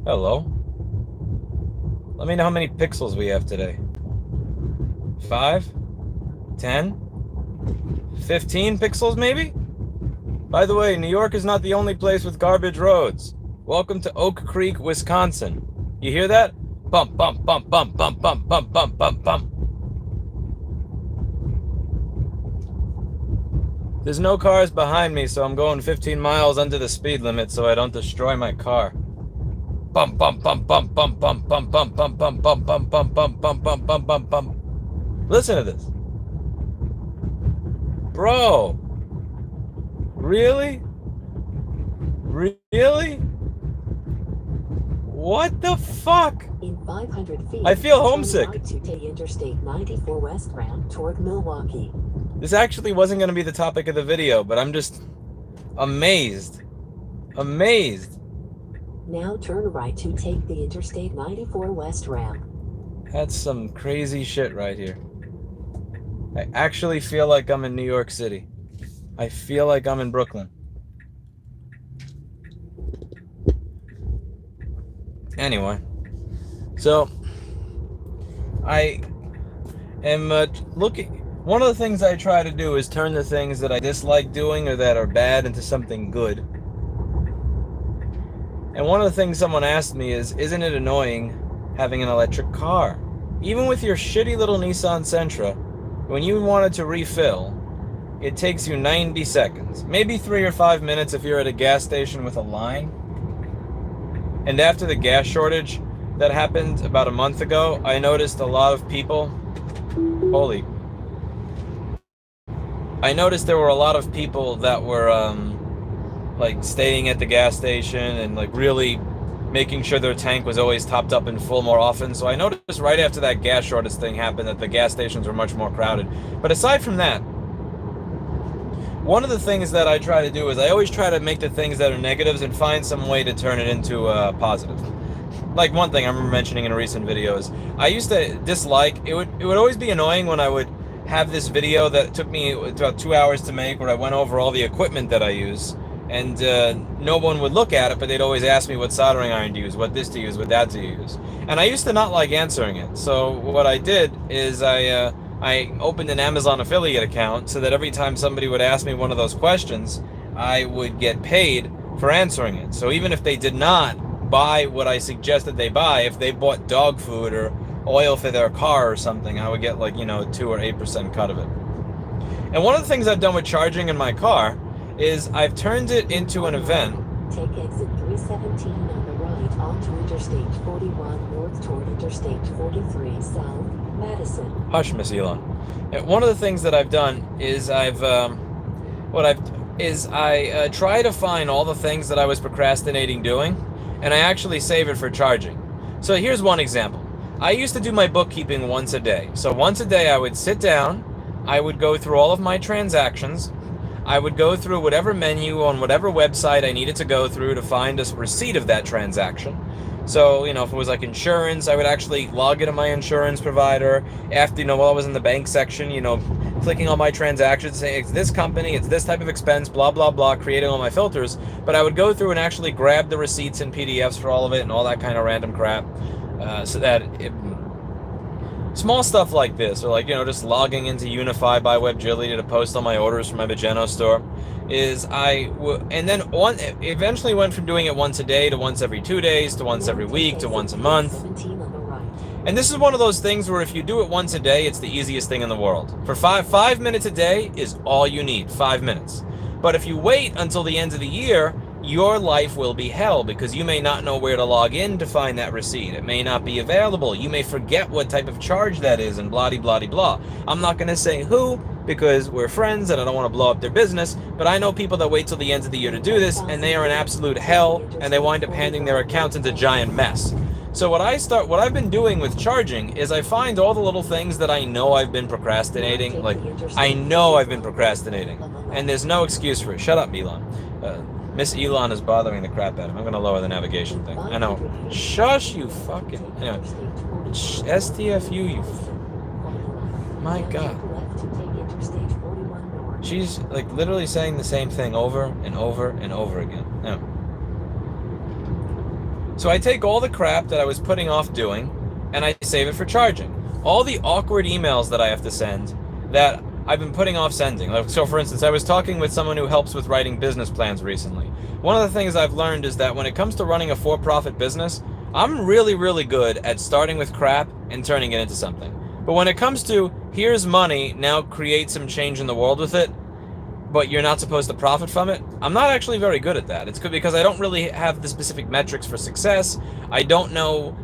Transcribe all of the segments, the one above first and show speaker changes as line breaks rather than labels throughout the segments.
Hello. Let me know how many pixels we have today. 5? 10? 15 pixels maybe? By the way, New York is not the only place with garbage roads. Welcome to Oak Creek, Wisconsin. You hear that? Bump, bump, bump, bump, bump, bump, bump, bump, bump, bump. There's no cars behind me, so I'm going 15 miles under the speed limit so I don't destroy my car. Bump, bump, bump, bump, bump, bump, bump, bump, bump, bump, bump, bump, bump, bump, bump, bump, bump, bump, bump. Listen to this. Bro. Really? Really? What the fuck?
In 500 feet,
I feel homesick.
Right to take Interstate 94 westbound toward Milwaukee.
This actually wasn't going to be the topic of the video, but I'm just amazed. Amazed.
Now turn right to take the Interstate 94 west ramp.
That's some crazy shit right here. I actually feel like I'm in New York City. I feel like I'm in Brooklyn. Anyway, so I am looking. One of the things I try to do is turn the things that I dislike doing or that are bad into something good. And one of the things someone asked me is, isn't it annoying having an electric car? Even with your shitty little Nissan Sentra, when you wanted to refill, it takes you 90 seconds, maybe 3 or 5 minutes if you're at a gas station with a line. And after the gas shortage that happened about a month ago, I noticed a lot of people, I noticed there were a lot of people that were like staying at the gas station and like really making sure their tank was always topped up and full more often. So I noticed right after that gas shortage thing happened that the gas stations were much more crowded. But aside from that, one of the things that I try to do is I always try to make the things that are negatives and find some way to turn it into a positive. Like one thing I remember mentioning in a recent video is I used to dislike, it would always be annoying when I would have this video that took me about 2 hours to make where I went over all the equipment that I use, and no one would look at it, but they'd always ask me what soldering iron to use, what this to use, what that to use. And I used to not like answering it. So what I did is I opened an Amazon affiliate account so that every time somebody would ask me one of those questions, I would get paid for answering it. So even if they did not buy what I suggested they buy, if they bought dog food or oil for their car or something, I would get like, 2 or 8% cut of it. And one of the things I've done with charging in my car is I've turned it into an event.
Take exit 317 on the right onto Interstate 41 north toward Interstate 43 south, Madison.
Hush, Miss Elon. One of the things that I've done is I try to find all the things that I was procrastinating doing, and I actually save it for charging. So here's one example. I used to do my bookkeeping once a day. So once a day I would sit down, I would go through all of my transactions, I would go through whatever menu on whatever website I needed to go through to find a receipt of that transaction. So, if it was like insurance, I would actually log into my insurance provider. After, while I was in the bank section, clicking on my transactions, saying it's this company, it's this type of expense, blah, blah, blah, creating all my filters. But I would go through and actually grab the receipts and PDFs for all of it and all that kind of random crap. So that small stuff like this, or just logging into Unify by WebGilly to post all my orders from my Magento store, eventually went from doing it once a day to once every 2 days to once every week to once a month. And this is one of those things where if you do it once a day, it's the easiest thing in the world. For 5 minutes a day is all you need, 5 minutes. But if you wait until the end of the year, your life will be hell because you may not know where to log in to find that receipt. It may not be available. You may forget what type of charge that is and blah, blah, blah. I'm not going to say who because we're friends and I don't want to blow up their business, but I know people that wait till the end of the year to do this and they are in absolute hell and they wind up handing their accountant a giant mess. So what I've been doing with charging is I find all the little things that I know I've been procrastinating. Like, I know I've been procrastinating and there's no excuse for it. Shut up, Elon. Miss Elon is bothering the crap out of him. I'm going to lower the navigation thing. I know. Shush, you fucking... Anyway. STFU, you... My God. She's, literally saying the same thing over and over and over again. Anyway. So I take all the crap that I was putting off doing and I save it for charging. All the awkward emails that I have to send that I've been putting off sending. Like, so for instance, I was talking with someone who helps with writing business plans recently. One of the things I've learned is that when it comes to running a for-profit business, I'm really, really good at starting with crap and turning it into something. But when it comes to, here's money, now create some change in the world with it, but you're not supposed to profit from it, I'm not actually very good at that. It's good because I don't really have the specific metrics for success. I don't know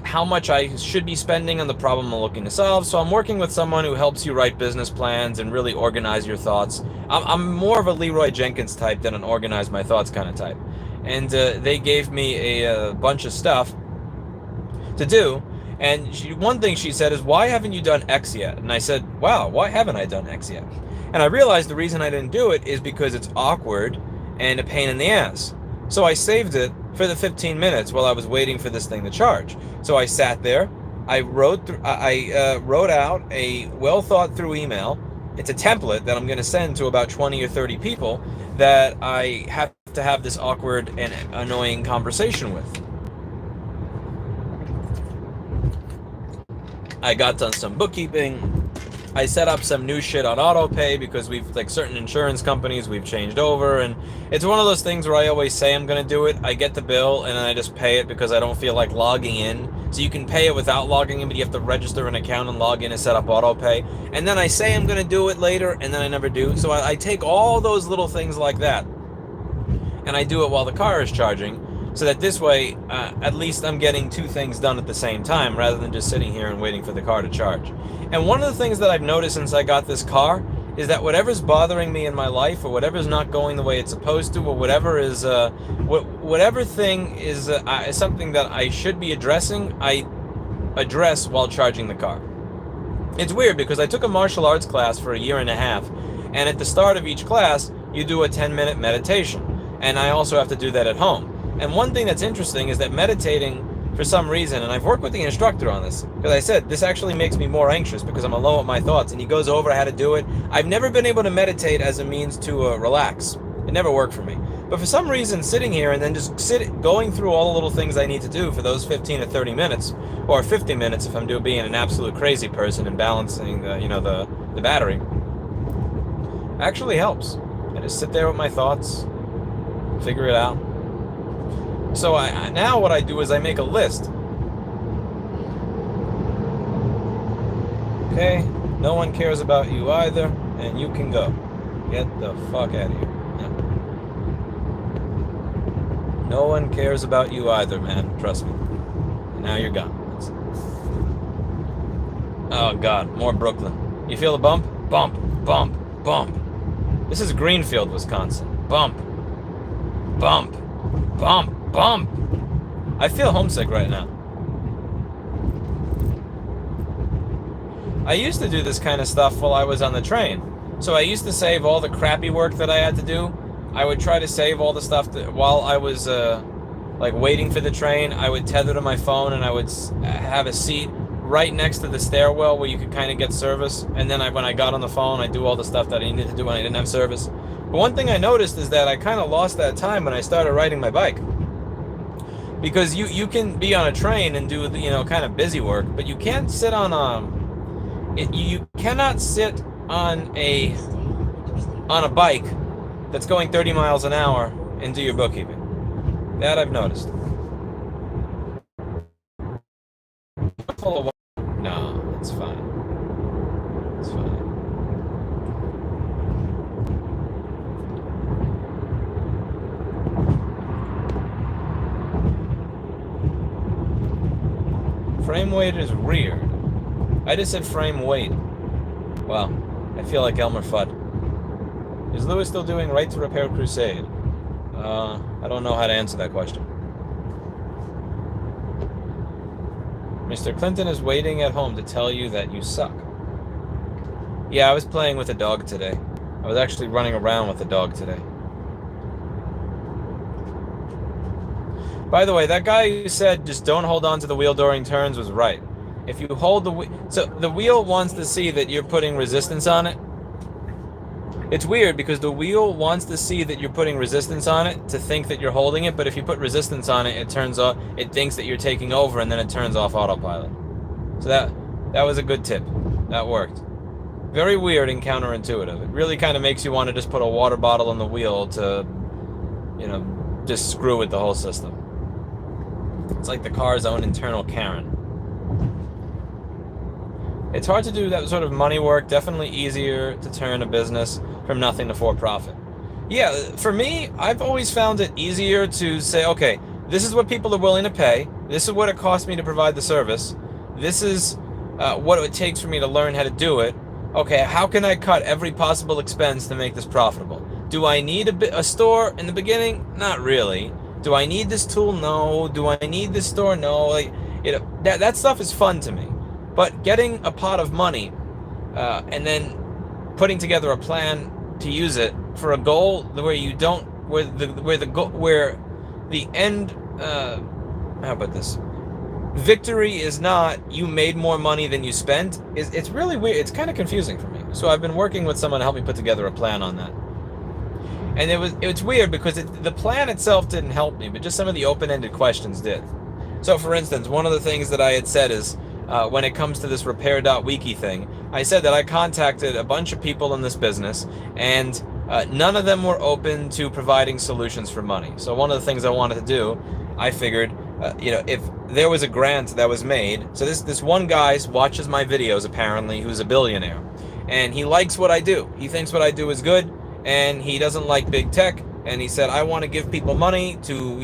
how much I should be spending on the problem I'm looking to solve. So I'm working with someone who helps you write business plans and really organize your thoughts. I'm more of a Leroy Jenkins type than an organize my thoughts kind of type. And they gave me a bunch of stuff to do. And one thing she said is, why haven't you done X yet? And I said, wow, why haven't I done X yet? And I realized the reason I didn't do it is because it's awkward and a pain in the ass. So I saved it for the 15 minutes while I was waiting for this thing to charge. So I sat there, I wrote out a well thought through email. It's a template that I'm going to send to about 20 or 30 people that I have to have this awkward and annoying conversation with. I got done some bookkeeping. I set up some new shit on auto pay because we've, like, certain insurance companies we've changed over, and it's one of those things where I always say I'm going to do it. I get the bill and then I just pay it because I don't feel like logging in. So you can pay it without logging in, but you have to register an account and log in and set up auto pay. And then I say I'm going to do it later and then I never do. So I take all those little things like that and I do it while the car is charging, so that this way, at least I'm getting two things done at the same time rather than just sitting here and waiting for the car to charge. And one of the things that I've noticed since I got this car is that whatever's bothering me in my life, or whatever's not going the way it's supposed to, or whatever is, whatever thing is something that I should be addressing, I address while charging the car. It's weird because I took a martial arts class for 1.5 years, and at the start of each class, you do a 10-minute meditation. And I also have to do that at home. And one thing that's interesting is that meditating, for some reason, and I've worked with the instructor on this, because I said, this actually makes me more anxious because I'm alone with my thoughts, and he goes over how to do it. I've never been able to meditate as a means to relax. It never worked for me. But for some reason, sitting here and then just going through all the little things I need to do for those 15 or 30 minutes, or 50 minutes if I'm being an absolute crazy person and balancing the battery, actually helps. I just sit there with my thoughts, figure it out. So now what I do is I make a list. Okay, no one cares about you either, and you can go. Get the fuck out of here. Yeah. No one cares about you either, man. Trust me. And now you're gone. Oh God, more Brooklyn. You feel the bump? Bump, bump, bump. This is Greenfield, Wisconsin. Bump, bump, bump. Bump! I feel homesick right now. I used to do this kind of stuff while I was on the train. So I used to save all the crappy work that I had to do. I would try to save all the stuff that, while I was waiting for the train, I would tether to my phone and I would have a seat right next to the stairwell where you could kind of get service. And then when I got on the phone, I'd do all the stuff that I needed to do when I didn't have service. But one thing I noticed is that I kind of lost that time when I started riding my bike. Because you can be on a train and do, kind of busy work, but you can't sit on you cannot sit on a bike that's going 30 miles an hour and do your bookkeeping. That I've noticed. No, it's fine. It's fine. Frame weight is rear. I just said frame weight. Wow, I feel like Elmer Fudd. Is Lewis still doing Right to Repair Crusade? I don't know how to answer that question. Mr. Clinton is waiting at home to tell you that you suck. Yeah, I was playing with a dog today. I was actually running around with a dog today. By the way, that guy who said just don't hold on to the wheel during turns was right. If you hold the wheel, so the wheel wants to see that you're putting resistance on it. It's weird because the wheel wants to see that you're putting resistance on it to think that you're holding it, but if you put resistance on it, it turns off. It thinks that you're taking over, and then it turns off autopilot. So that was a good tip. That worked. Very weird and counterintuitive. It really kind of makes you want to just put a water bottle on the wheel to, just screw with the whole system. It's like the car's own internal Karen. It's hard to do that sort of money work. Definitely easier to turn a business from nothing to for-profit. Yeah, for me, I've always found it easier to say, okay, this is what people are willing to pay. This is what it costs me to provide the service. This is what it takes for me to learn how to do it. Okay, how can I cut every possible expense to make this profitable? Do I need a store in the beginning? Not really. Do I need this tool? No. Do I need this store? No. That stuff is fun to me. But getting a pot of money and then putting together a plan to use it for a goal where you don't, where the end, how about this? Victory is not you made more money than you spent. It's really weird. It's kind of confusing for me. So I've been working with someone to help me put together a plan on that. And it's weird because the plan itself didn't help me, but just some of the open-ended questions did. So for instance, one of the things that I had said is, when it comes to this repair.wiki thing, I said that I contacted a bunch of people in this business, and none of them were open to providing solutions for money. So one of the things I wanted to do, I figured, if there was a grant that was made, so this one guy watches my videos apparently, who's a billionaire, and he likes what I do. He thinks what I do is good, and he doesn't like big tech, and he said, I want to give people money to,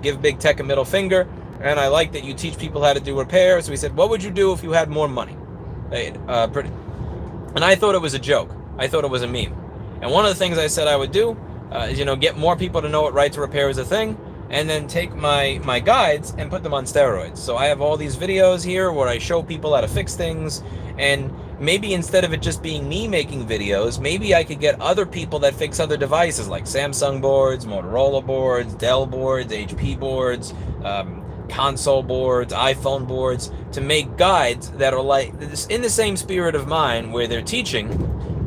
give big tech a middle finger, and I like that you teach people how to do repair. So he said, what would you do if you had more money? And I thought it was a joke. I thought it was a meme. And one of the things I said I would do is, get more people to know what right to repair is a thing, and then take my guides and put them on steroids. So I have all these videos here where I show people how to fix things, and maybe instead of it just being me making videos, maybe I could get other people that fix other devices like Samsung boards, Motorola boards, Dell boards, HP boards, console boards, iPhone boards, to make guides that are like in the same spirit of mine, where they're teaching,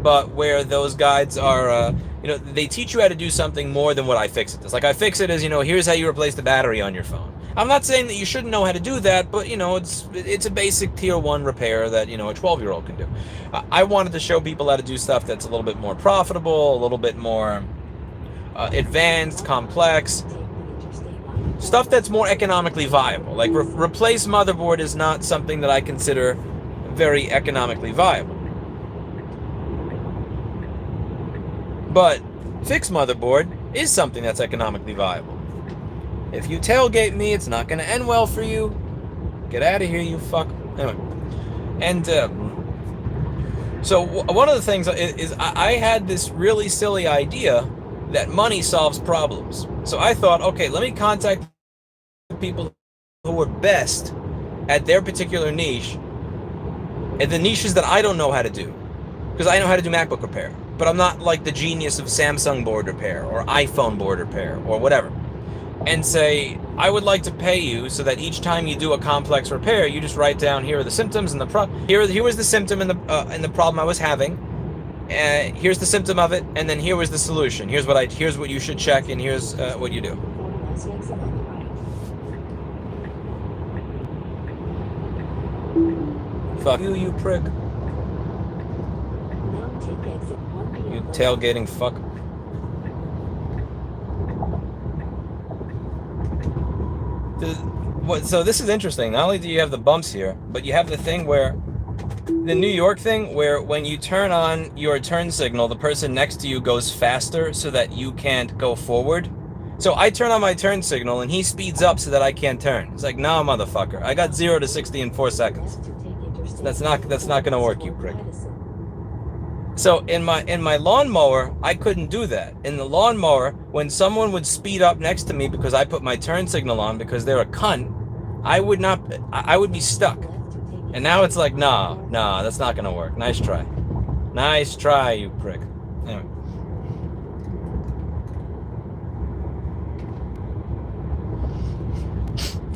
but where those guides are, they teach you how to do something more than what iFixit does. Like iFixit is, here's how you replace the battery on your phone. I'm not saying that you shouldn't know how to do that, but it's a basic tier 1 repair that a 12-year-old can do. I wanted to show people how to do stuff that's a little bit more profitable, a little bit more advanced, complex. Stuff that's more economically viable. Like replace motherboard is not something that I consider very economically viable. But fix motherboard is something that's economically viable. If you tailgate me, it's not going to end well for you. Get out of here, you fuck. Anyway. And so one of the things is I had this really silly idea that money solves problems. So I thought, okay, let me contact people who are best at their particular niche, and the niches that I don't know how to do. Because I know how to do MacBook repair, but I'm not like the genius of Samsung board repair or iPhone board repair or whatever. And say, I would like to pay you so that each time you do a complex repair, you just write down, here are the symptoms and here was the symptom and the problem I was having. Here's the symptom of it, and then here was the solution. Here's what you should check, and here's what you do. Fuck you, you prick. You tailgating fuck. So this is interesting. Not only do you have the bumps here, but you have the thing where the New York thing, where when you turn on your turn signal, the person next to you goes faster so that you can't go forward. So I turn on my turn signal and he speeds up so that I can't turn. It's like, nah, motherfucker. I got 0 to 60 in 4 seconds. That's not gonna work, you prick. So in my lawnmower, I couldn't do that. In the lawnmower, when someone would speed up next to me because I put my turn signal on because they're a cunt, I would be stuck. And now it's like, nah, that's not gonna work. Nice try. Nice try, you prick. Anyway.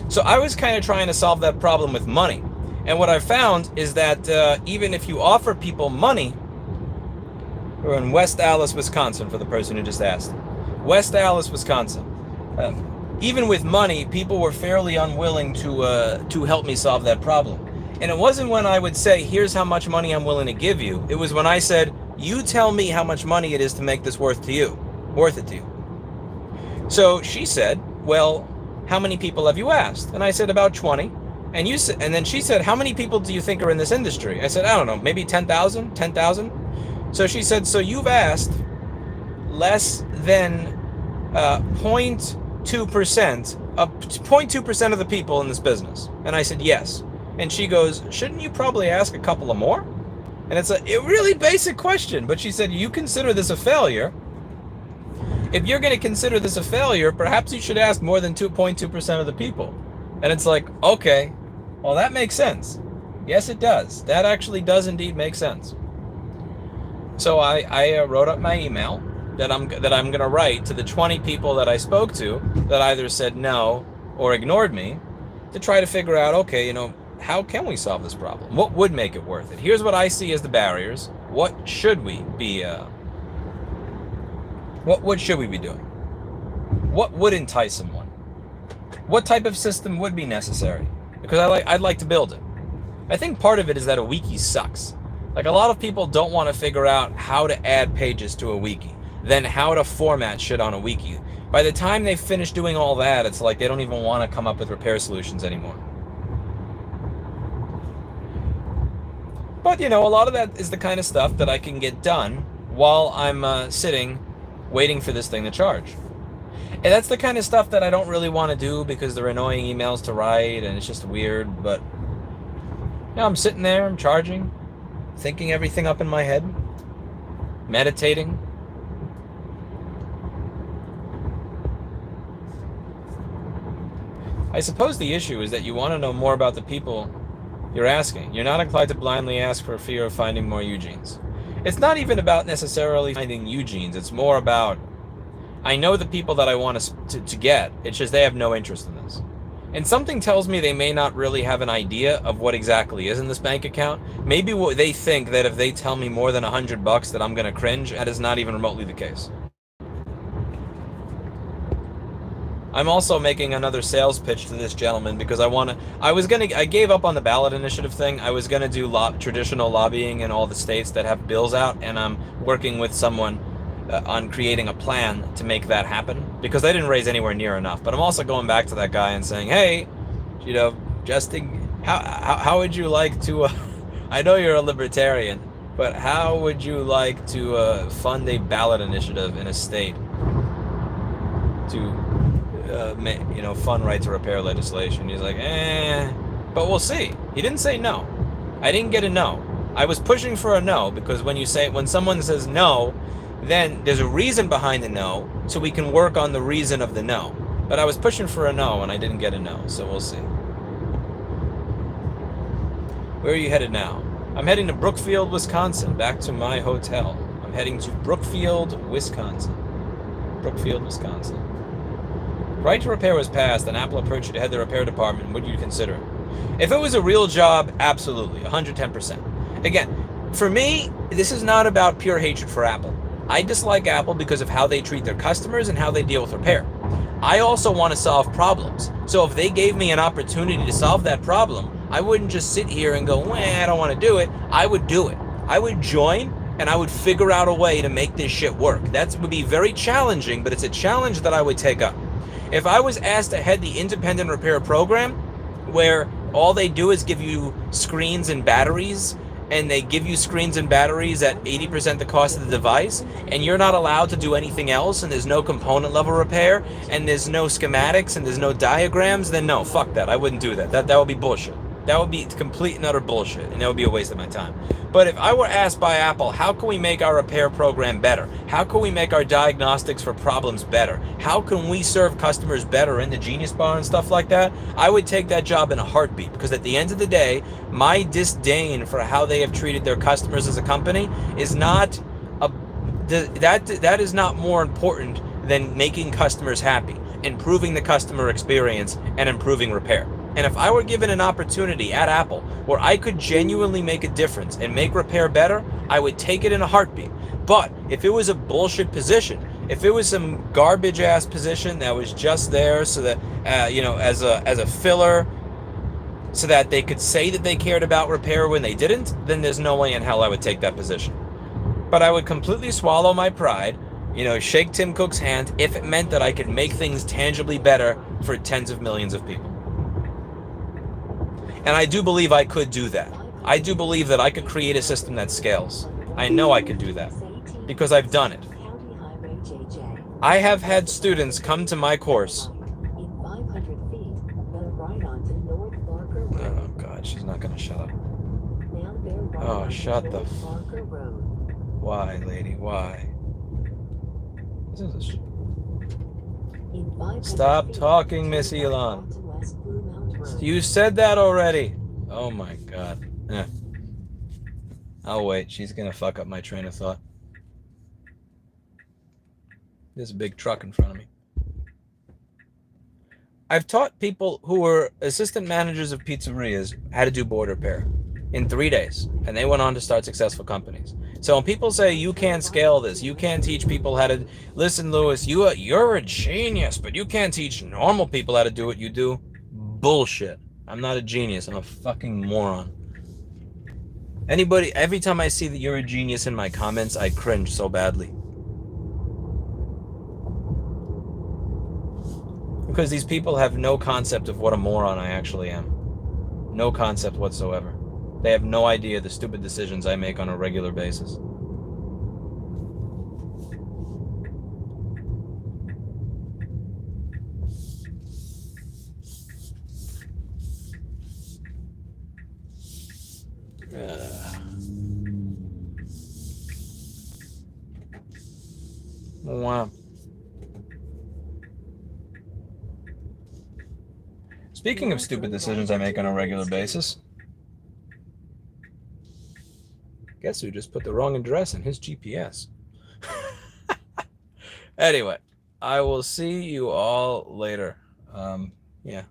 So I was kind of trying to solve that problem with money. And what I found is that even if you offer people money, We're in West Allis, Wisconsin, for the person who just asked. West Allis, Wisconsin. Even with money, people were fairly unwilling to help me solve that problem. And it wasn't when I would say, here's how much money I'm willing to give you. It was when I said, you tell me how much money it is to make this worth it to you. So she said, well, how many people have you asked? And I said, about 20. And then she said, how many people do you think are in this industry? I said, I don't know, maybe 10,000. So she said, so you've asked less than 0.2% of the people in this business. And I said, yes. And she goes, shouldn't you probably ask a couple of more? And it's a really basic question, but she said, you consider this a failure. If you're going to consider this a failure, perhaps you should ask more than 2.2% of the people. And it's like, okay, well, that makes sense. Yes, it does. That actually does indeed make sense. So I wrote up my email that I'm going to write to the 20 people that I spoke to that either said no or ignored me, to try to figure out, okay, how can we solve this problem? What would make it worth it? Here's what I see as the barriers. What should we be doing? What would entice someone? What type of system would be necessary? Because I'd like to build it. I think part of it is that a wiki sucks. Like, a lot of people don't want to figure out how to add pages to a wiki, then how to format shit on a wiki. By the time they finish doing all that, it's like they don't even want to come up with repair solutions anymore. But, a lot of that is the kind of stuff that I can get done while I'm sitting waiting for this thing to charge. And that's the kind of stuff that I don't really want to do because they're annoying emails to write and it's just weird. But I'm sitting there, I'm charging, thinking everything up in my head, meditating. I suppose the issue is that you want to know more about the people you're asking. You're not inclined to blindly ask for fear of finding more Eugenes. It's not even about necessarily finding Eugenes. It's more about, I know the people that I want to get. It's just they have no interest in this. And something tells me they may not really have an idea of what exactly is in this bank account. Maybe what they think that if they tell me more than $100 that I'm going to cringe, that is not even remotely the case. I'm also making another sales pitch to this gentleman because I gave up on the ballot initiative thing. I was going to do traditional lobbying in all the states that have bills out, and I'm working with someone on creating a plan to make that happen because they didn't raise anywhere near enough. But I'm also going back to that guy and saying, hey, Justin, how would you like to, I know you're a libertarian, but how would you like to fund a ballot initiative in a state to fund right to repair legislation? He's like, but we'll see. He didn't say no. I didn't get a no. I was pushing for a no because when someone says no, then there's a reason behind the no, so we can work on the reason of the no. But I was pushing for a no and I didn't get a no, so we'll see. Where are you headed now? I'm heading to Brookfield, Wisconsin, back to my hotel. I'm heading to Brookfield, Wisconsin. Brookfield, Wisconsin. Right to repair was passed, and Apple approached you to head the repair department. Would you consider it? If it was a real job, absolutely, 110%. Again, for me, this is not about pure hatred for Apple. I dislike Apple because of how they treat their customers and how they deal with repair. I also want to solve problems. So if they gave me an opportunity to solve that problem, I wouldn't just sit here and go, I don't want to do it. I would do it. I would join and I would figure out a way to make this shit work. That would be very challenging, but it's a challenge that I would take up. If I was asked to head the independent repair program, where all they do is give you screens and batteries, and they give you screens and batteries at 80% the cost of the device, and you're not allowed to do anything else, and there's no component level repair, and there's no schematics, and there's no diagrams, then no, fuck that. I wouldn't do that. That would be bullshit. That would be complete and utter bullshit, and that would be a waste of my time. But if I were asked by Apple, how can we make our repair program better? How can we make our diagnostics for problems better? How can we serve customers better in the Genius Bar and stuff like that? I would take that job in a heartbeat, because at the end of the day, my disdain for how they have treated their customers as a company is not that is not more important than making customers happy, improving the customer experience, and improving repair. And if I were given an opportunity at Apple where I could genuinely make a difference and make repair better, I would take it in a heartbeat. But if it was a bullshit position, if it was some garbage ass position that was just there so that as a filler, so that they could say that they cared about repair when they didn't, then there's no way in hell I would take that position. But I would completely swallow my pride, shake Tim Cook's hand if it meant that I could make things tangibly better for tens of millions of people. And I do believe I could do that. I do believe that I could create a system that scales. I know I could do that because I've done it. I have had students come to my course. Oh God, she's not gonna shut up. Oh, shut the Why, lady? Why? Stop talking, Miss Elon. You said that already. Oh my God. I'll wait. She's gonna fuck up my train of thought. There's a big truck in front of me. I've taught people who were assistant managers of pizzerias how to do board repair in 3 days, and they went on to start successful companies. So when people say you can't scale this, you can't teach people how to listen, Lewis, you're a genius, but you can't teach normal people how to do what you do. Bullshit. I'm not a genius. I'm a fucking moron. Every time I see that you're a genius in my comments, I cringe so badly. Because these people have no concept of what a moron I actually am. No concept whatsoever. They have no idea the stupid decisions I make on a regular basis. Wow. Speaking of stupid decisions I make on a regular basis, guess who just put the wrong address in his GPS? Anyway, I will see you all later. Yeah.